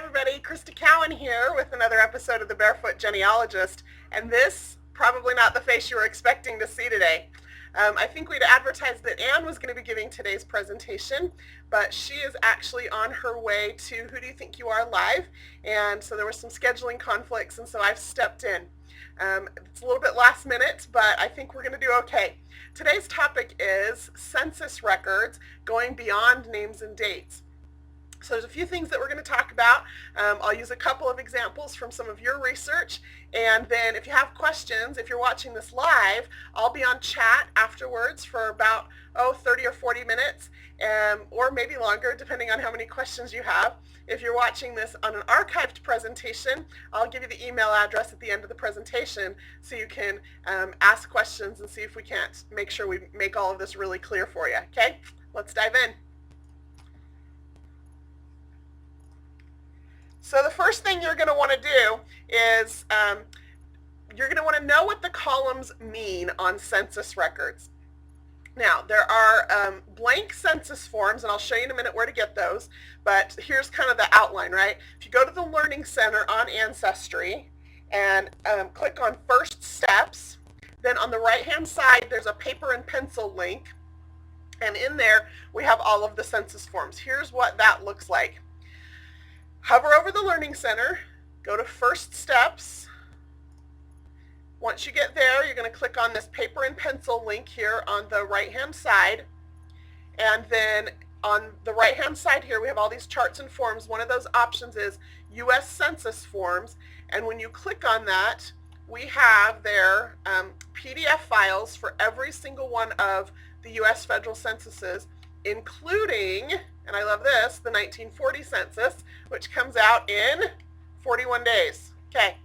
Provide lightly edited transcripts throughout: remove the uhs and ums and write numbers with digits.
everybody, Crista Cowan here with another episode of The Barefoot Genealogist, and this, probably not the face you were expecting to see today. I think we'd advertised that Anne was going to be giving today's presentation, but she is actually on her way to Who Do You Think You Are Live, and so there were some scheduling conflicts, and so I've stepped in. It's a little bit last minute, but I think we're going to do okay. Today's topic is census records going beyond names and dates. So there's a few things that we're going to talk about. I'll use a couple of examples from some of your research, and then if you have questions, if you're watching this live, I'll be on chat afterwards for about 30 or 40 minutes, or maybe longer depending on how many questions you have. If you're watching this on an archived presentation, I'll give you the email address at the end of the presentation so you can ask questions and see if we can't make sure we make all of this really clear for you. Okay, let's dive in. So the first thing you're going to want to do is you're going to want to know what the columns mean on census records. Now, there are blank census forms, and I'll show you in a minute where to get those, but here's kind of the outline, right? If you go to the Learning Center on Ancestry and click on First Steps, then on the right-hand side, there's a paper and pencil link, and in there, we have all of the census forms. Here's what that looks like. Hover over the Learning Center, go to First Steps. Once you get there, you're going to click on this paper and pencil link here on the right-hand side. And then on the right-hand side here, we have all these charts and forms. One of those options is U.S. Census Forms. And when you click on that, we have their PDF files for every single one of the U.S. federal censuses, including, and I love this, the 1940 census, which comes out in 41 days. Okay,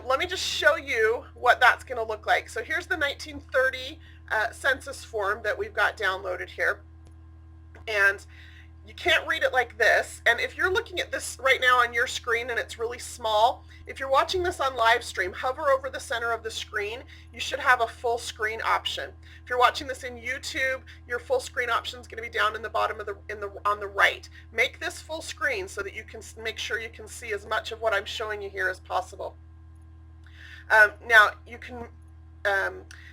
let me just show you what that's going to look like. So here's the 1930 census form that we've got downloaded here. And you can't read it like this. And if you're looking at this right now on your screen and it's really small, if you're watching this on live stream, hover over the center of the screen. You should have a full screen option. If you're watching this in YouTube, your full screen option is going to be down in the bottom of on the right. Make this full screen so that you can make sure you can see as much of what I'm showing you here as possible. Now you can,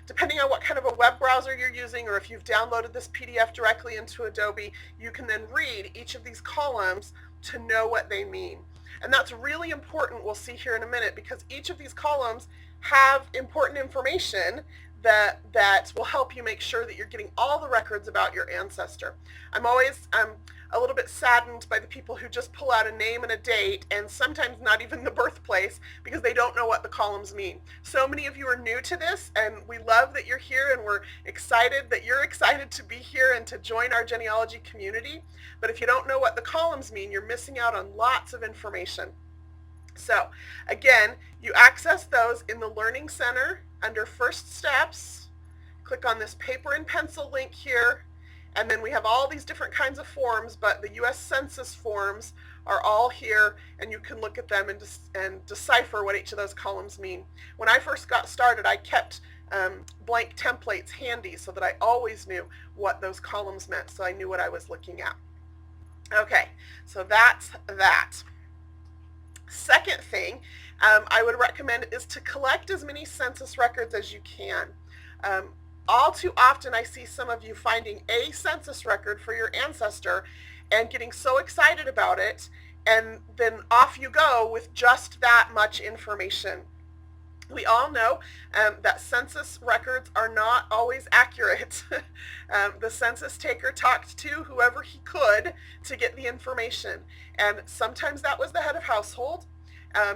depending on what kind of a web browser you're using, or if you've downloaded this PDF directly into Adobe, you can then read each of these columns to know what they mean. And that's really important, we'll see here in a minute, because each of these columns have important information that will help you make sure that you're getting all the records about your ancestor. I'm always a little bit saddened by the people who just pull out a name and a date, and sometimes not even the birthplace, because they don't know what the columns mean. So many of you are new to this, and we love that you're here, and we're excited that you're excited to be here and to join our genealogy community. But if you don't know what the columns mean, you're missing out on lots of information. So again, you access those in the Learning Center under First Steps. Click on this paper and pencil link here, and then we have all these different kinds of forms, but the U.S. Census forms are all here, and you can look at them and decipher what each of those columns mean. When I first got started, I kept blank templates handy so that I always knew what those columns meant, so I knew what I was looking at. Okay, so that's that. Second thing I would recommend is to collect as many census records as you can. All too often I see some of you finding a census record for your ancestor and getting so excited about it, and then off you go with just that much information. We all know that census records are not always accurate. The census taker talked to whoever he could to get the information, and sometimes that was the head of household.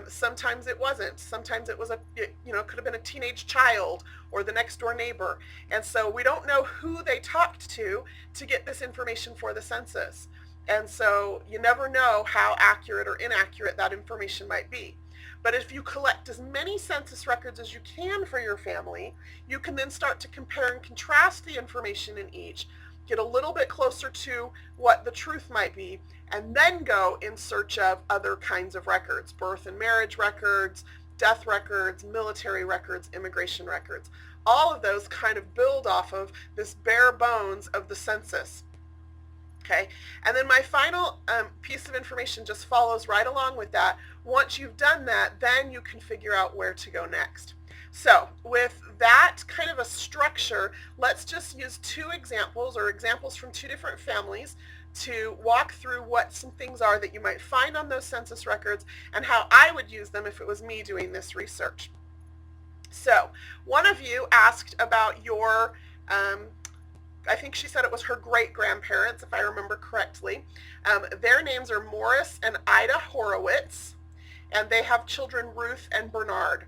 Sometimes it wasn't. Sometimes it was it could have been a teenage child or the next door neighbor. And so we don't know who they talked to get this information for the census. And so you never know how accurate or inaccurate that information might be. But if you collect as many census records as you can for your family, you can then start to compare and contrast the information in each, get a little bit closer to what the truth might be, and then go in search of other kinds of records, birth and marriage records, death records, military records, immigration records. All of those kind of build off of this bare bones of the census. Okay, and then my final piece of information just follows right along with that. Once you've done that, then you can figure out where to go next. So with that kind of a structure, let's just use two examples, or examples from two different families, to walk through what some things are that you might find on those census records and how I would use them if it was me doing this research. So one of you asked about your I think she said it was her great-grandparents, if I remember correctly. Their names are Morris and Ida Horowitz, and they have children Ruth and Bernard.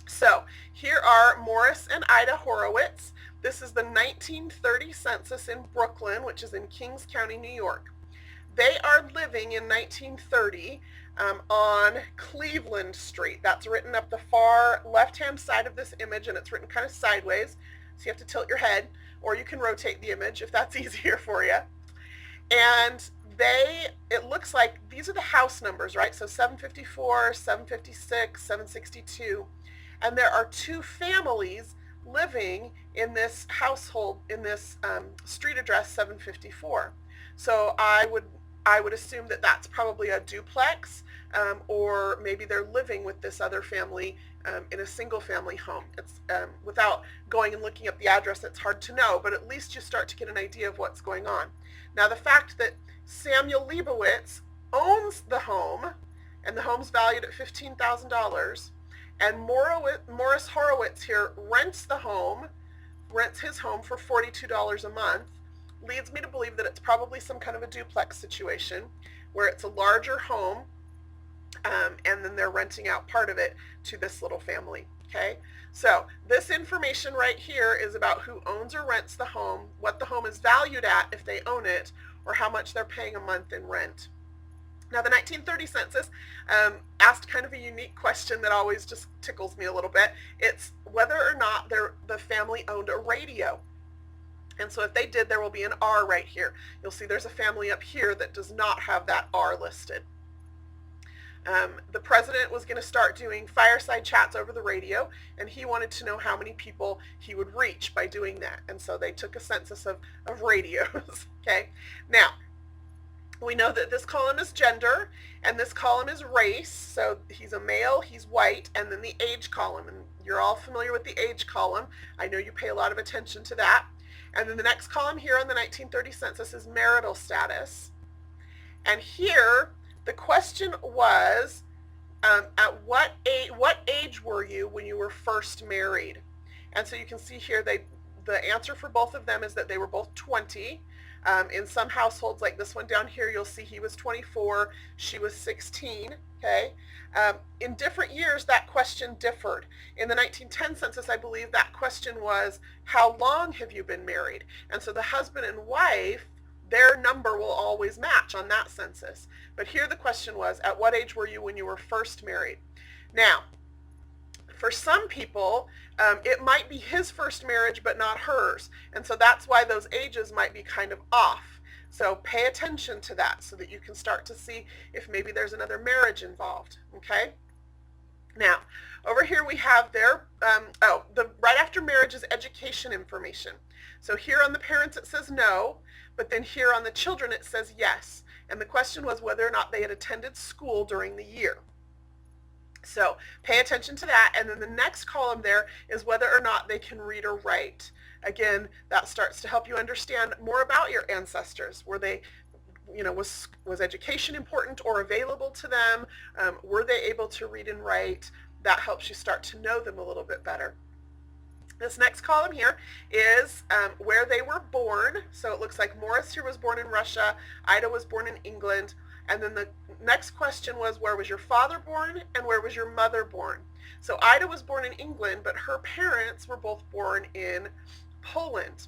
So here are Morris and Ida Horowitz. This is the 1930 census in Brooklyn, which is in Kings County, New York. They are living in 1930 on Cleveland Street. That's written up the far left-hand side of this image, and it's written kind of sideways, so you have to tilt your head, or you can rotate the image if that's easier for you. And it looks like these are the house numbers, right? So 754, 756, 762. And there are two families living in this household, in this street address 754. So I would assume that that's probably a duplex, or maybe they're living with this other family in a single family home. It's without going and looking up the address, it's hard to know, but at least you start to get an idea of what's going on. Now the fact that Samuel Leibowitz owns the home, and the home's valued at $15,000, and Morris Horowitz here rents his home for $42 a month, leads me to believe that it's probably some kind of a duplex situation where it's a larger home, and then they're renting out part of it to this little family. Okay, so this information right here is about who owns or rents the home, what the home is valued at if they own it, or how much they're paying a month in rent. Now the 1930 census asked kind of a unique question that always just tickles me a little bit. It's whether or not the family owned a radio. And so if they did, there will be an R right here. You'll see there's a family up here that does not have that R listed. The president was going to start doing fireside chats over the radio, and he wanted to know how many people he would reach by doing that. And so they took a census of radios. Okay, now we know that this column is gender and this column is race. So he's a male, he's white, and then the age column, and you're all familiar with the age column. I know you pay a lot of attention to that. And then the next column here on the 1930 census is marital status. And here the question was, at what age were you when you were first married? And so you can see here the answer for both of them is that they were both 20. In some households like this one down here, you'll see he was 24, she was 16. Okay. In different years, that question differed. In the 1910 census, I believe that question was, how long have you been married? And so the husband and wife, their number will always match on that census. But here the question was, at what age were you when you were first married? Now, for some people, it might be his first marriage but not hers. And so that's why those ages might be kind of off. So pay attention to that so that you can start to see if maybe there's another marriage involved. Okay? Now, over here we have their, right after marriage is education information. So here on the parents it says no, but then here on the children it says yes. And the question was whether or not they had attended school during the year. So pay attention to that. And then the next column there is whether or not they can read or write. Again, that starts to help you understand more about your ancestors. Were they, was education important or available to them? Were they able to read and write? That helps you start to know them a little bit better. This next column here is where they were born. So it looks like Morris here was born in Russia, Ida was born in England, and then the next question was, where was your father born and where was your mother born? So Ida was born in England, but her parents were both born in Poland.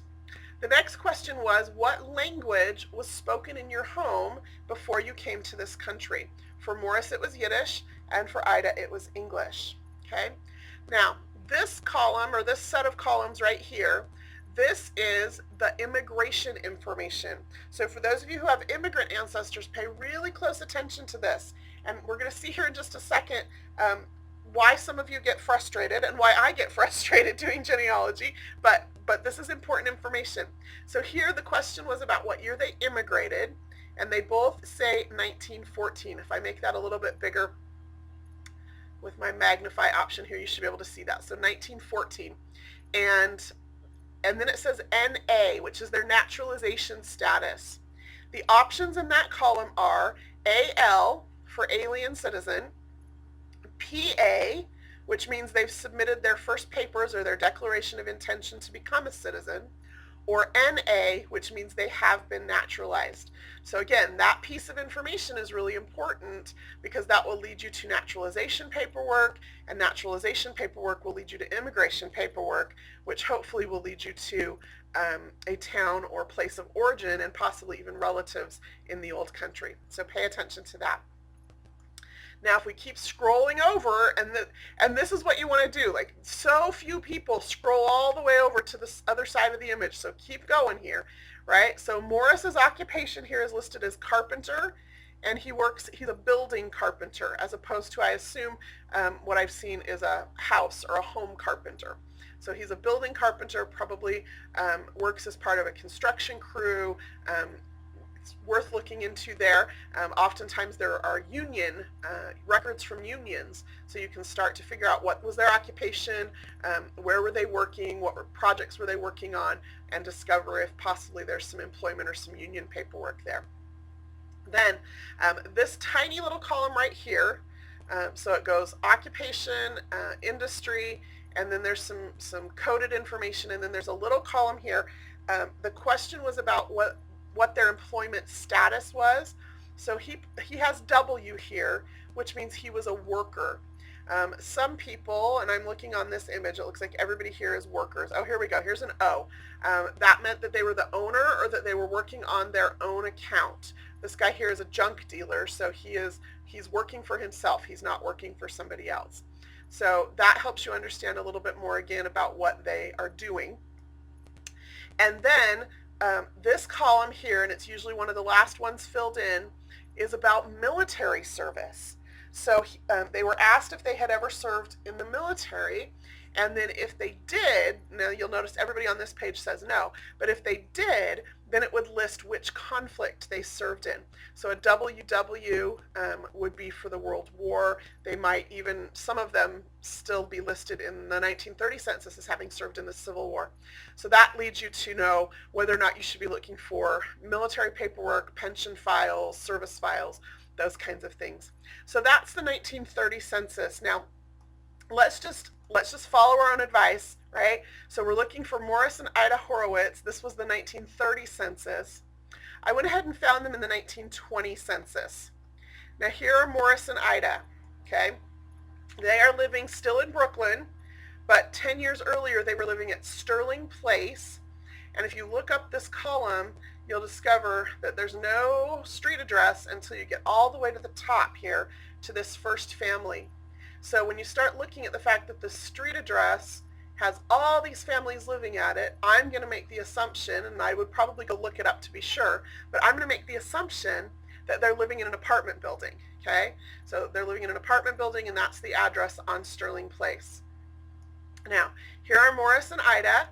The next question was, what language was spoken in your home before you came to this country? For Morris it was Yiddish, and for Ida it was English. Okay? Now, this column, or this set of columns right here, this is the immigration information. So for those of you who have immigrant ancestors, pay really close attention to this. And we're going to see here in just a second why some of you get frustrated and why I get frustrated doing genealogy, but this is important information. So here the question was about what year they immigrated, and they both say 1914. If I make that a little bit bigger with my magnify option here, you should be able to see that. So 1914. And then it says NA, which is their naturalization status. The options in that column are AL for alien citizen, PA, which means they've submitted their first papers or their declaration of intention to become a citizen, or NA, which means they have been naturalized. So again, that piece of information is really important because that will lead you to naturalization paperwork, and naturalization paperwork will lead you to immigration paperwork, which hopefully will lead you to a town or place of origin and possibly even relatives in the old country. So pay attention to that. Now, if we keep scrolling over, and this is what you want to do, like so few people scroll all the way over to the other side of the image, so keep going here, right? So Morris's occupation here is listed as carpenter, and he's a building carpenter, as opposed to, I assume, what I've seen is a house or a home carpenter. So he's a building carpenter, probably works as part of a construction crew. It's worth looking into there. Oftentimes there are union records from unions, so you can start to figure out what was their occupation, where were they working, what projects were they working on, and discover if possibly there's some employment or some union paperwork there. Then this tiny little column right here, so it goes occupation, industry, and then there's some coded information, and then there's a little column here. The question was about what their employment status was. So he has W here, which means he was a worker. Some people, and I'm looking on this image, it looks like everybody here is workers. Oh, here we go. Here's an O. That meant that they were the owner or that they were working on their own account. This guy here is a junk dealer, so he's working for himself. He's not working for somebody else. So that helps you understand a little bit more again about what they are doing. And then this column here, and it's usually one of the last ones filled in, is about military service. So they were asked if they had ever served in the military, and then if they did, now you'll notice everybody on this page says no, but if they did, then it would list which conflict they served in. So a WW would be for the World War. They might even, some of them still be listed in the 1930 census as having served in the Civil War. So that leads you to know whether or not you should be looking for military paperwork, pension files, service files, those kinds of things. So that's the 1930 census. Now, let's just follow our own advice, right? So we're looking for Morris and Ida Horowitz. This was the 1930 census. I went ahead and found them in the 1920 census. Now here are Morris and Ida, okay? They are living still in Brooklyn, but 10 years earlier they were living at Sterling Place. And if you look up this column, you'll discover that there's no street address until you get all the way to the top here to this first family. So when you start looking at the fact that the street address has all these families living at it, I'm going to make the assumption, and I would probably go look it up to be sure, but I'm going to make the assumption that they're living in an apartment building, okay? So they're living in an apartment building, and that's the address on Sterling Place. Now, here are Morris and Ida.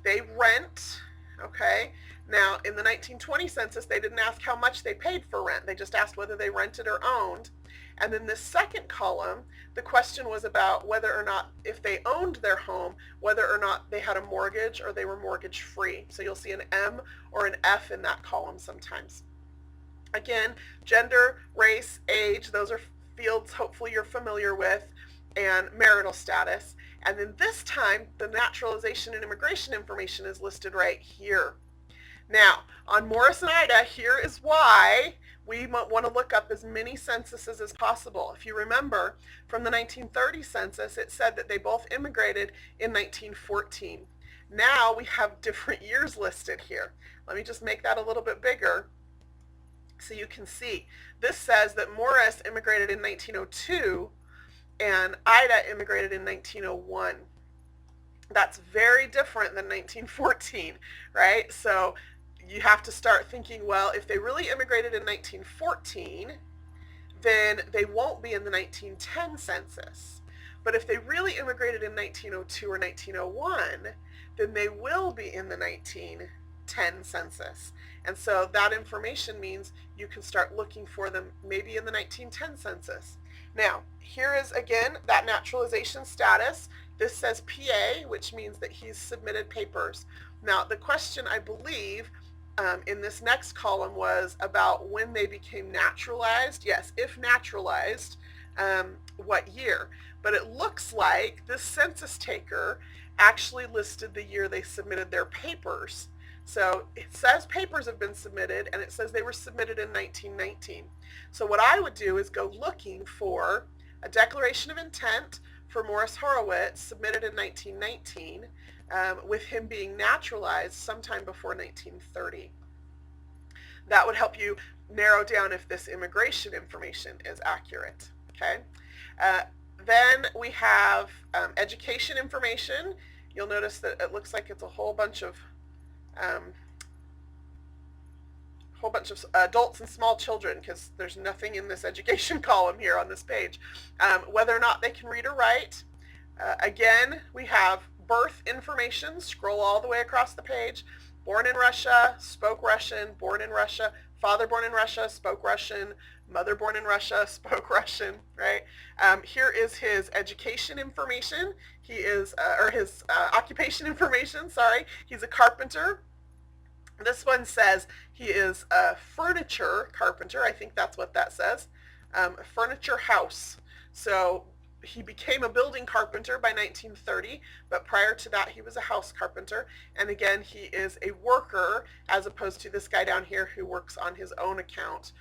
They rent, okay? Now, in the 1920 census, they didn't ask how much they paid for rent. They just asked whether they rented or owned. And then this second column, the question was about whether or not, if they owned their home, whether or not they had a mortgage or they were mortgage free. So you'll see an M or an F in that column sometimes. Again, gender, race, age, those are fields hopefully you're familiar with, and marital status. And then this time, the naturalization and immigration information is listed right here. Now, on Morris and Ida, here is why we want to look up as many censuses as possible. If you remember, from the 1930 census, it said that they both immigrated in 1914. Now we have different years listed here. Let me just make that a little bit bigger so you can see. This says that Morris immigrated in 1902 and Ida immigrated in 1901. That's very different than 1914, right? So you have to start thinking, well, if they really immigrated in 1914, then they won't be in the 1910 census. But if they really immigrated in 1902 or 1901, then they will be in the 1910 census. And so that information means you can start looking for them maybe in the 1910 census. Now, here is again that naturalization status. This says PA, which means that he's submitted papers. Now, the question, I believe, in this next column was about when they became naturalized. Yes, if naturalized, what year? But it looks like this census taker actually listed the year they submitted their papers. So it says papers have been submitted, and it says they were submitted in 1919. So what I would do is go looking for a declaration of intent for Morris Horowitz submitted in 1919, with him being naturalized sometime before 1930. That would help you narrow down if this immigration information is accurate. Okay. Then we have education information. You'll notice that it looks like it's a whole bunch of adults and small children, because there's nothing in this education column here on this page. Whether or not they can read or write. Again, we have birth information. Scroll all the way across the page. Born in Russia, spoke Russian, born in Russia, father born in Russia, spoke Russian, mother born in Russia, spoke Russian, right? Here is his education information. He is, or his occupation information, sorry. He's a carpenter. This one says he is a furniture carpenter. I think that's what that says. Furniture house. So he became a building carpenter by 1930, but prior to that he was a house carpenter. And again, he is a worker, as opposed to this guy down here who works on his own account,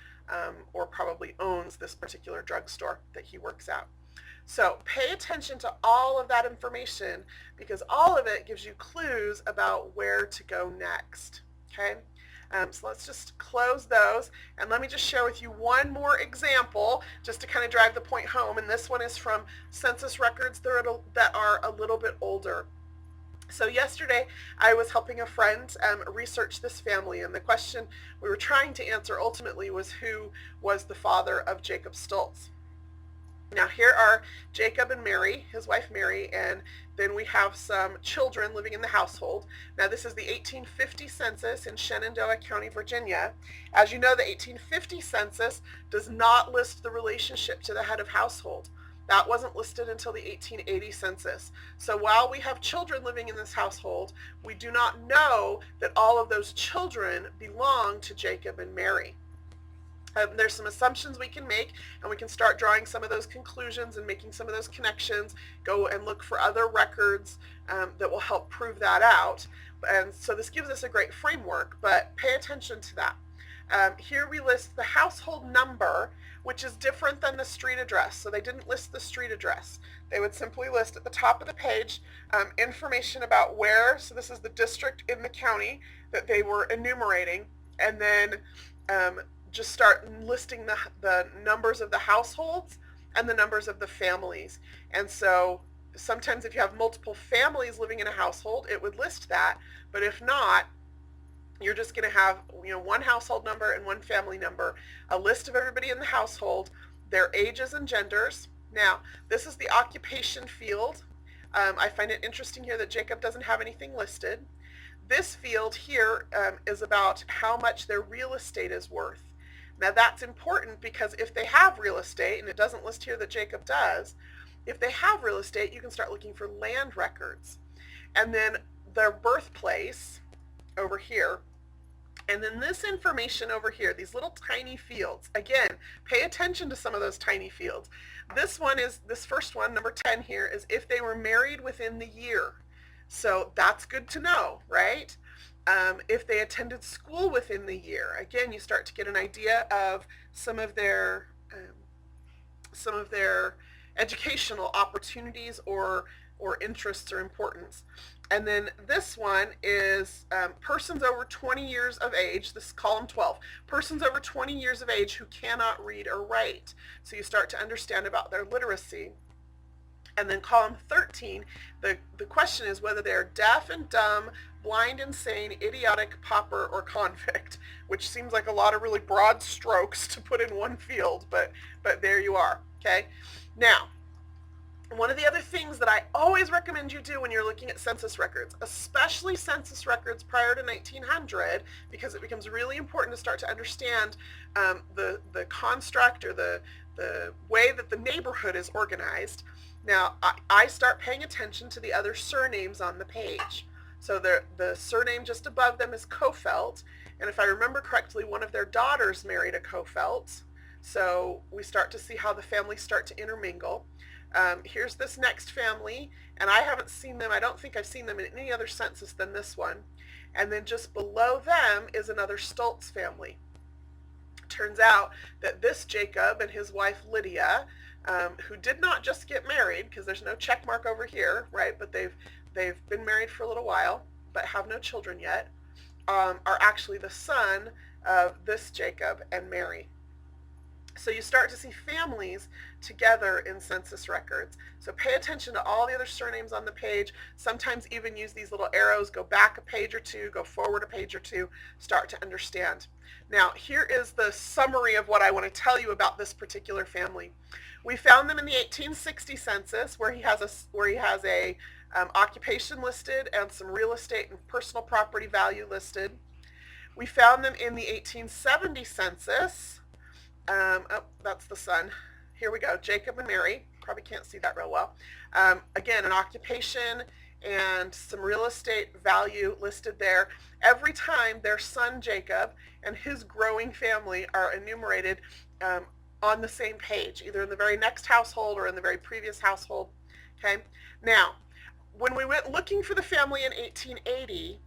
or probably owns this particular drugstore that he works at. So pay attention to all of that information, because all of it gives you clues about where to go next. Okay, so let's just close those, and let me just share with you one more example just to kind of drive the point home. And this one is from Census Records that are a little bit older. So yesterday I was helping a friend research this family, and the question we were trying to answer ultimately was who was the father of Jacob Stoltz. Now here are Jacob and Mary, his wife Mary, and then we have some children living in the household. Now this is the 1850 census in Shenandoah County, Virginia. As you know, the 1850 census does not list the relationship to the head of household. That wasn't listed until the 1880 census. So while we have children living in this household, we do not know that all of those children belong to Jacob and Mary. There's some assumptions we can make, and we can start drawing some of those conclusions and making some of those connections, go and look for other records that will help prove that out. And so this gives us a great framework, but pay attention to that. Here we list the household number, which is different than the street address. So they didn't list the street address. They would simply list at the top of the page information about where, so this is the district in the county that they were enumerating, and then just start listing the numbers of the households and the numbers of the families. And so sometimes if you have multiple families living in a household, it would list that, but if not, you're just going to have, one household number and one family number, a list of everybody in the household, their ages and genders. Now, this is the occupation field. I find it interesting here that Jacob doesn't have anything listed. This field here is about how much their real estate is worth. Now that's important, because if they have real estate, and it doesn't list here that Jacob does, if they have real estate, you can start looking for land records. And then their birthplace over here. And then this information over here, these little tiny fields. Again, pay attention to some of those tiny fields. This first one, number 10 here, is if they were married within the year. So that's good to know, right? If they attended school within the year, again, you start to get an idea of some of their educational opportunities or interests or importance. And then this one is persons over 20 years of age. This is column 12. Persons over 20 years of age who cannot read or write. So you start to understand about their literacy. And then column 13, the question is whether they're deaf and dumb, blind, insane, idiotic, pauper, or convict, which seems like a lot of really broad strokes to put in one field, but there you are, okay? Now, One of the other things that I always recommend you do when you're looking at census records, especially census records prior to 1900, because it becomes really important to start to understand the construct or the way that the neighborhood is organized. Now, I start paying attention to the other surnames on the page. So the surname just above them is Kofelt, and if I remember correctly, one of their daughters married a Kofelt. So we start to see how the families start to intermingle. Here's this next family, and I haven't seen them, I don't think I've seen them in any other census than this one. And then just below them is another Stoltz family. Turns out that this Jacob and his wife Lydia, who did not just get married, because there's no check mark over here, right, but they've been married for a little while, but have no children yet, are actually the son of this Jacob and Mary. So you start to see families together in census records. So pay attention to all the other surnames on the page. Sometimes even use these little arrows, go back a page or two, go forward a page or two, start to understand. Now, here is the summary of what I want to tell you about this particular family. We found them in the 1860 census, where he has a occupation listed and some real estate and personal property value listed. We found them in the 1870 census. Oh, that's the son. Here we go, Jacob and Mary. Probably can't see that real well. Again, an occupation and some real estate value listed there. Every time their son Jacob and his growing family are enumerated on the same page, either in the very next household or in the very previous household. Okay. Now, when we went looking for the family in 1880,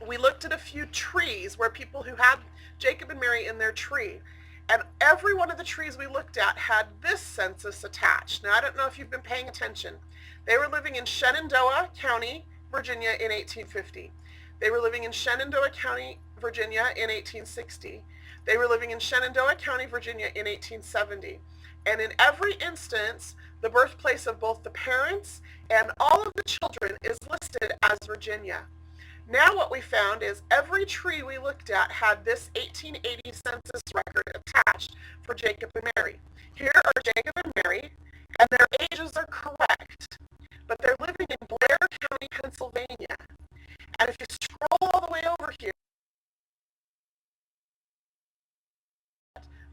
we looked at a few trees where people who had Jacob and Mary in their tree. And every one of the trees we looked at had this census attached. Now, I don't know if you've been paying attention. They were living in Shenandoah County, Virginia in 1850. They were living in Shenandoah County, Virginia in 1860. They were living in Shenandoah County, Virginia in 1870. And in every instance, the birthplace of both the parents and all of the children is listed as Virginia. Now what we found is every tree we looked at had this 1880 census record attached for Jacob and Mary. Here are Jacob and Mary, and their ages are correct, but they're living in Blair County, Pennsylvania. And if you scroll all the way over here,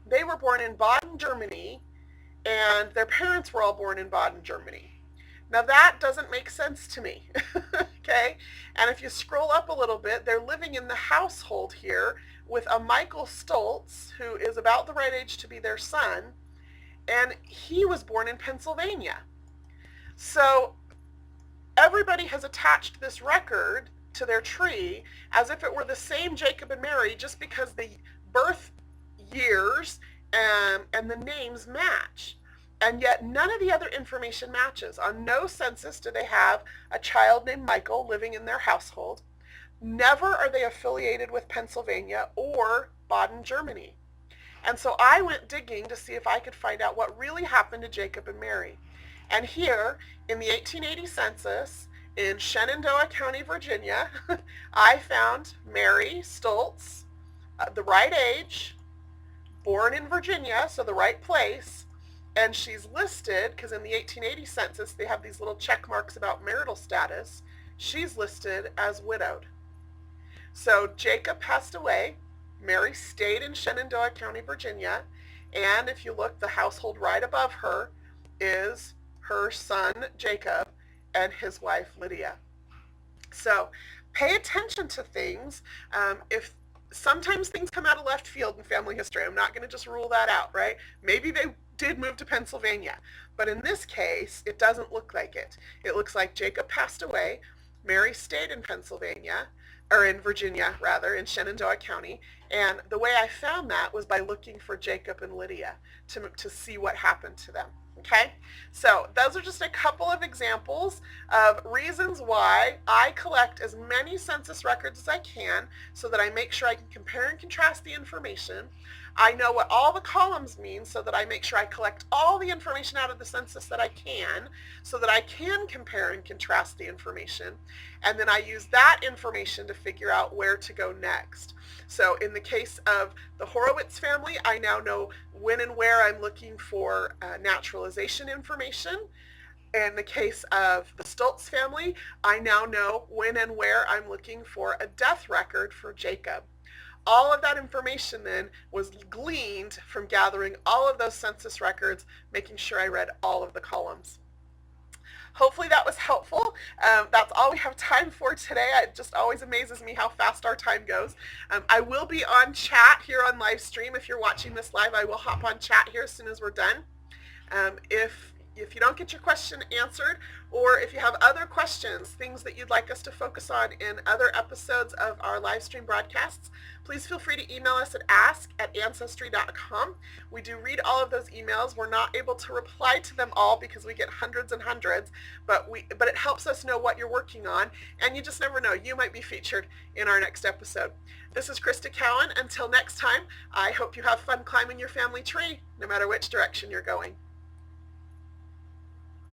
they were born in Baden, Germany, and their parents were all born in Baden, Germany. Now that doesn't make sense to me, okay? And if you scroll up a little bit, they're living in the household here with a Michael Stoltz, who is about the right age to be their son, and he was born in Pennsylvania. So everybody has attached this record to their tree as if it were the same Jacob and Mary, just because the birth years and the names match. And yet none of the other information matches. On no census do they have a child named Michael living in their household. Never are they affiliated with Pennsylvania or Baden, Germany. And so I went digging to see if I could find out what really happened to Jacob and Mary. And here in the 1880 census in Shenandoah County, Virginia, I found Mary Stoltz, the right age, born in Virginia, so the right place. And she's listed, because in the 1880 census they have these little check marks about marital status, she's listed as widowed. So Jacob passed away, Mary stayed in Shenandoah County, Virginia, and if you look, the household right above her is her son Jacob and his wife Lydia. So pay attention to things. If sometimes things come out of left field in family history, I'm not going to just rule that out, right? Maybe they did move to Pennsylvania, but in this case it doesn't look like it. It looks like Jacob passed away, Mary stayed in Pennsylvania, or in Virginia rather, in Shenandoah County, and the way I found that was by looking for Jacob and Lydia to see what happened to them. Okay, so those are just a couple of examples of reasons why I collect as many census records as I can so that I make sure I can compare and contrast the information. I know what all the columns mean so that I make sure I collect all the information out of the census that I can so that I can compare and contrast the information. And then I use that information to figure out where to go next. So in the case of the Horowitz family, I now know when and where I'm looking for naturalization information. In the case of the Stoltz family, I now know when and where I'm looking for a death record for Jacob. All of that information then was gleaned from gathering all of those census records, making sure I read all of the columns. Hopefully that was helpful. That's all we have time for today. It just always amazes me how fast our time goes. I will be on chat here on live stream. If you're watching this live, I will hop on chat here as soon as we're done. If you don't get your question answered, or if you have other questions, things that you'd like us to focus on in other episodes of our live stream broadcasts, please feel free to email us at ask@ancestry.com. We do read all of those emails. We're not able to reply to them all because we get hundreds and hundreds, but it helps us know what you're working on, and you just never know. You might be featured in our next episode. This is Crista Cowan. Until next time, I hope you have fun climbing your family tree, no matter which direction you're going.